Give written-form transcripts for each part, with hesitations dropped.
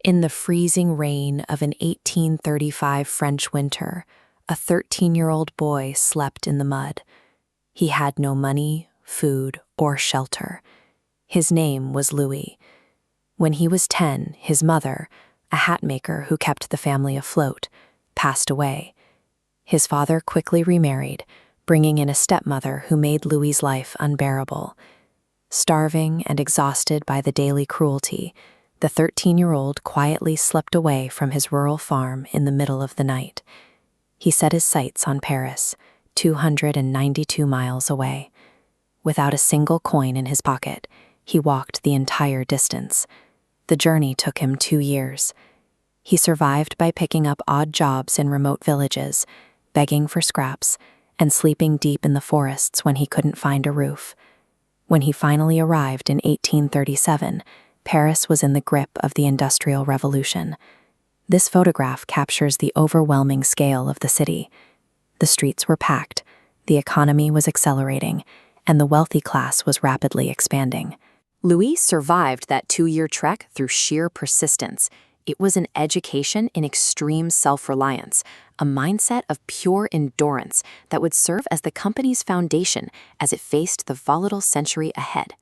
In the freezing rain of an 1835 French winter, a 13-year-old boy slept in the mud. He had no money, food, or shelter. His name was Louis. When he was 10, his mother, a hat maker who kept the family afloat, passed away. His father quickly remarried, bringing in a stepmother who made Louis's life unbearable. Starving and exhausted by the daily cruelty, the 13-year-old quietly slipped away from his rural farm in the middle of the night. He set his sights on Paris, 292 miles away. Without a single coin in his pocket, he walked the entire distance. The journey took him 2 years. He survived by picking up odd jobs in remote villages, begging for scraps, and sleeping deep in the forests when he couldn't find a roof. When he finally arrived in 1837, Paris was in the grip of the Industrial Revolution. This photograph captures the overwhelming scale of the city. The streets were packed, the economy was accelerating, and the wealthy class was rapidly expanding. Louis survived that 2-year trek through sheer persistence. It was an education in extreme self-reliance, a mindset of pure endurance that would serve as the company's foundation as it faced the volatile century ahead.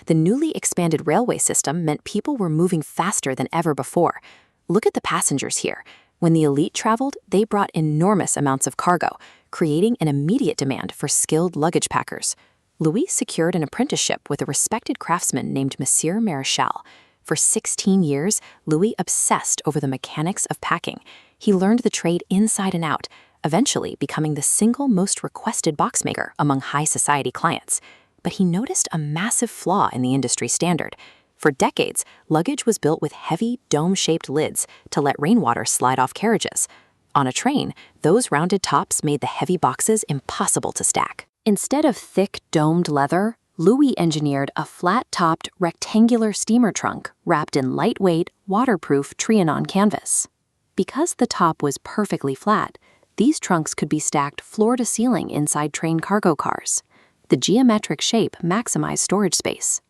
The newly expanded railway system meant people were moving faster than ever before. Look at the passengers here. When the elite traveled, they brought enormous amounts of cargo, creating an immediate demand for skilled luggage packers. Louis secured an apprenticeship with a respected craftsman named Monsieur Maréchal. For 16 years, Louis obsessed over the mechanics of packing. He learned the trade inside and out, eventually becoming the single most requested boxmaker among high society clients. But he noticed a massive flaw in the industry standard. For decades, luggage was built with heavy, dome-shaped lids to let rainwater slide off carriages. On a train, those rounded tops made the heavy boxes impossible to stack. Instead of thick, domed leather, Louis engineered a flat-topped, rectangular steamer trunk wrapped in lightweight, waterproof Trianon canvas. Because the top was perfectly flat, these trunks could be stacked floor to ceiling inside train cargo cars. The geometric shape maximized storage space.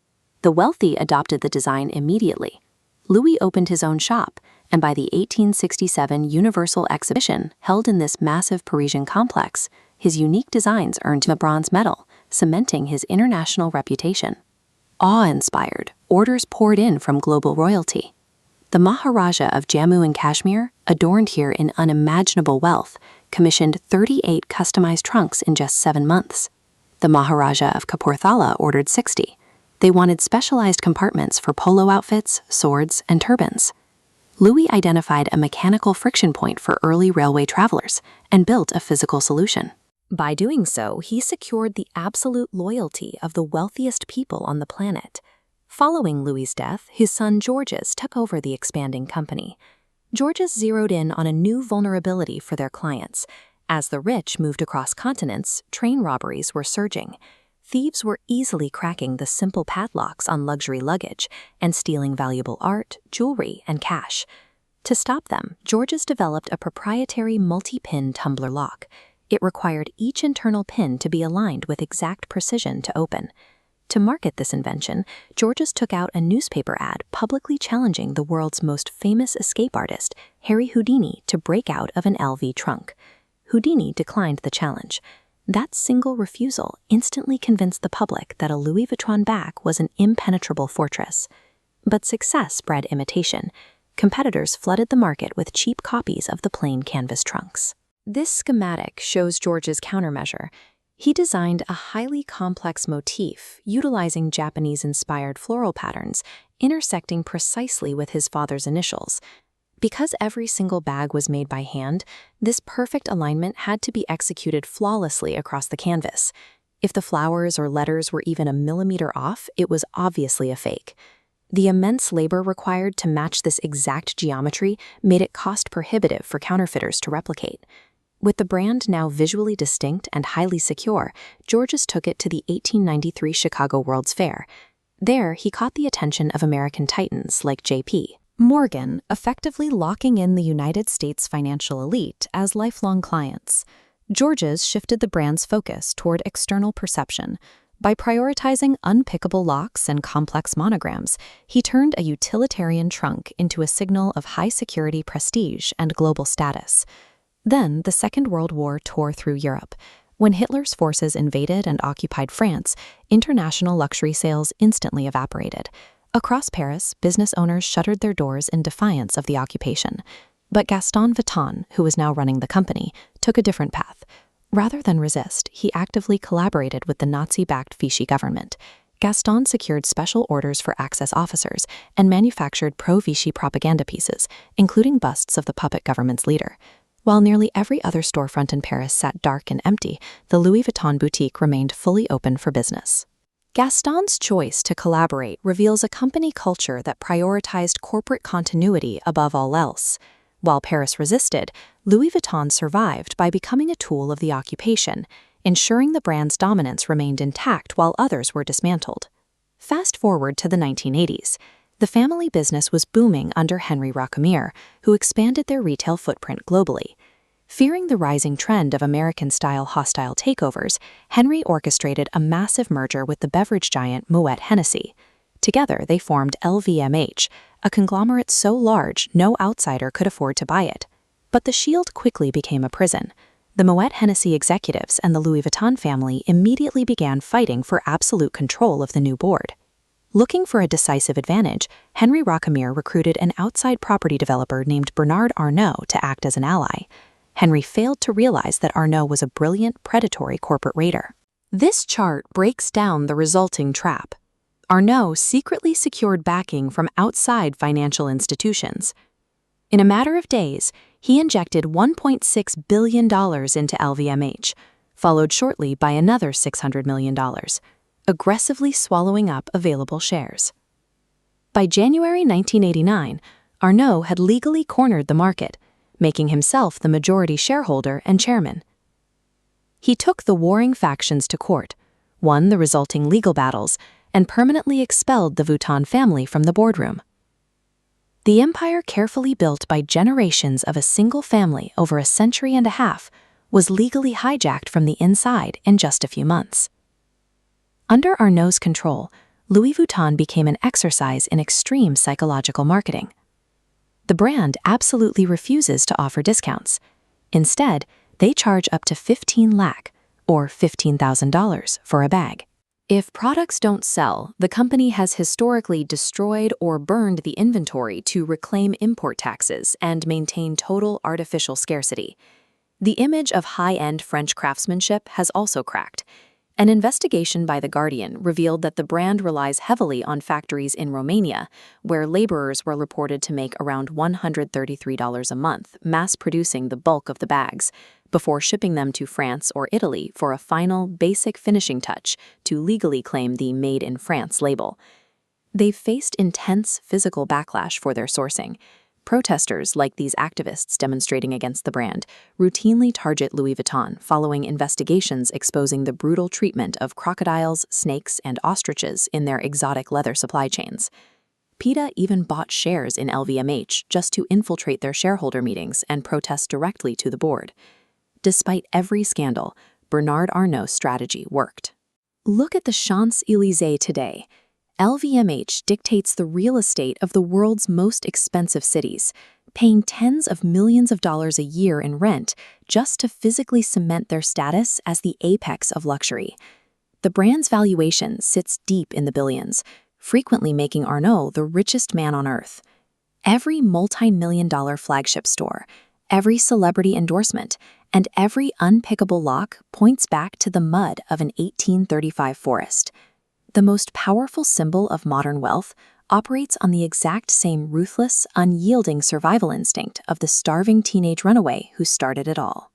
The wealthy adopted the design immediately. Louis opened his own shop, and by the 1867 Universal Exhibition held in this massive Parisian complex, his unique designs earned him a bronze medal, cementing his international reputation. Awe-inspired, orders poured in from global royalty. The Maharaja of Jammu and Kashmir, adorned here in unimaginable wealth, commissioned 38 customized trunks in just 7 months. The Maharaja of Kapurthala ordered 60. They wanted specialized compartments for polo outfits, swords, and turbans. Louis identified a mechanical friction point for early railway travelers and built a physical solution. By doing so, he secured the absolute loyalty of the wealthiest people on the planet. Following Louis's death, his son Georges took over the expanding company. Georges zeroed in on a new vulnerability for their clients. As the rich moved across continents, train robberies were surging. Thieves were easily cracking the simple padlocks on luxury luggage and stealing valuable art, jewelry, and cash. To stop them, Georges developed a proprietary multi-pin tumbler lock. It required each internal pin to be aligned with exact precision to open. To market this invention, Georges took out a newspaper ad publicly challenging the world's most famous escape artist, Harry Houdini, to break out of an LV trunk. Houdini declined the challenge. That single refusal instantly convinced the public that a Louis Vuitton bag was an impenetrable fortress. But success bred imitation. Competitors flooded the market with cheap copies of the plain canvas trunks. This schematic shows Georges' countermeasure. He designed a highly complex motif utilizing Japanese-inspired floral patterns, intersecting precisely with his father's initials. Because every single bag was made by hand, this perfect alignment had to be executed flawlessly across the canvas. If the flowers or letters were even a millimeter off, it was obviously a fake. The immense labor required to match this exact geometry made it cost-prohibitive for counterfeiters to replicate. With the brand now visually distinct and highly secure, Georges took it to the 1893 Chicago World's Fair. There, he caught the attention of American titans like J.P. Morgan, effectively locking in the United States financial elite as lifelong clients. Georges shifted the brand's focus toward external perception. By prioritizing unpickable locks and complex monograms, he turned a utilitarian trunk into a signal of high-security prestige and global status. Then, the Second World War tore through Europe. When Hitler's forces invaded and occupied France, international luxury sales instantly evaporated. Across Paris, business owners shuttered their doors in defiance of the occupation. But Gaston Vuitton, who was now running the company, took a different path. Rather than resist, he actively collaborated with the Nazi-backed Vichy government. Gaston secured special orders for Axis officers and manufactured pro-Vichy propaganda pieces, including busts of the puppet government's leader. While nearly every other storefront in Paris sat dark and empty, the Louis Vuitton boutique remained fully open for business. Gaston's choice to collaborate reveals a company culture that prioritized corporate continuity above all else. While Paris resisted, Louis Vuitton survived by becoming a tool of the occupation, ensuring the brand's dominance remained intact while others were dismantled. Fast forward to the 1980s. The family business was booming under Henry Racamier, who expanded their retail footprint globally. Fearing the rising trend of American-style hostile takeovers, Henry orchestrated a massive merger with the beverage giant Moet Hennessy. Together, they formed LVMH, a conglomerate so large no outsider could afford to buy it. But the shield quickly became a prison. The Moet Hennessy executives and the Louis Vuitton family immediately began fighting for absolute control of the new board. Looking for a decisive advantage, Henry Racamier recruited an outside property developer named Bernard Arnault to act as an ally. Henry failed to realize that Arnault was a brilliant, predatory corporate raider. This chart breaks down the resulting trap. Arnault secretly secured backing from outside financial institutions. In a matter of days, he injected $1.6 billion into LVMH, followed shortly by another $600 million, aggressively swallowing up available shares. By January 1989, Arnault had legally cornered the market, making himself the majority shareholder and chairman. He took the warring factions to court, won the resulting legal battles, and permanently expelled the Vuitton family from the boardroom. The empire carefully built by generations of a single family over a century and a half was legally hijacked from the inside in just a few months. Under Arnault's control, Louis Vuitton became an exercise in extreme psychological marketing. The brand absolutely refuses to offer discounts. Instead, they charge up to 15 lakh, or $15,000, for a bag. If products don't sell, the company has historically destroyed or burned the inventory to reclaim import taxes and maintain total artificial scarcity. The image of high-end French craftsmanship has also cracked. An investigation by The Guardian revealed that the brand relies heavily on factories in Romania, where laborers were reported to make around $133 a month, mass-producing the bulk of the bags, before shipping them to France or Italy for a final, basic finishing touch to legally claim the Made in France label. They've faced intense physical backlash for their sourcing. Protesters, like these activists demonstrating against the brand, routinely target Louis Vuitton following investigations exposing the brutal treatment of crocodiles, snakes, and ostriches in their exotic leather supply chains. PETA even bought shares in LVMH just to infiltrate their shareholder meetings and protest directly to the board. Despite every scandal, Bernard Arnault's strategy worked. Look at the Champs-Élysées today. LVMH dictates the real estate of the world's most expensive cities, paying tens of millions of dollars a year in rent just to physically cement their status as the apex of luxury. The brand's valuation sits deep in the billions, frequently making Arnault the richest man on earth. Every multi-million-dollar flagship store, every celebrity endorsement, and every unpickable lock points back to the mud of an 1835 forest. The most powerful symbol of modern wealth operates on the exact same ruthless, unyielding survival instinct of the starving teenage runaway who started it all.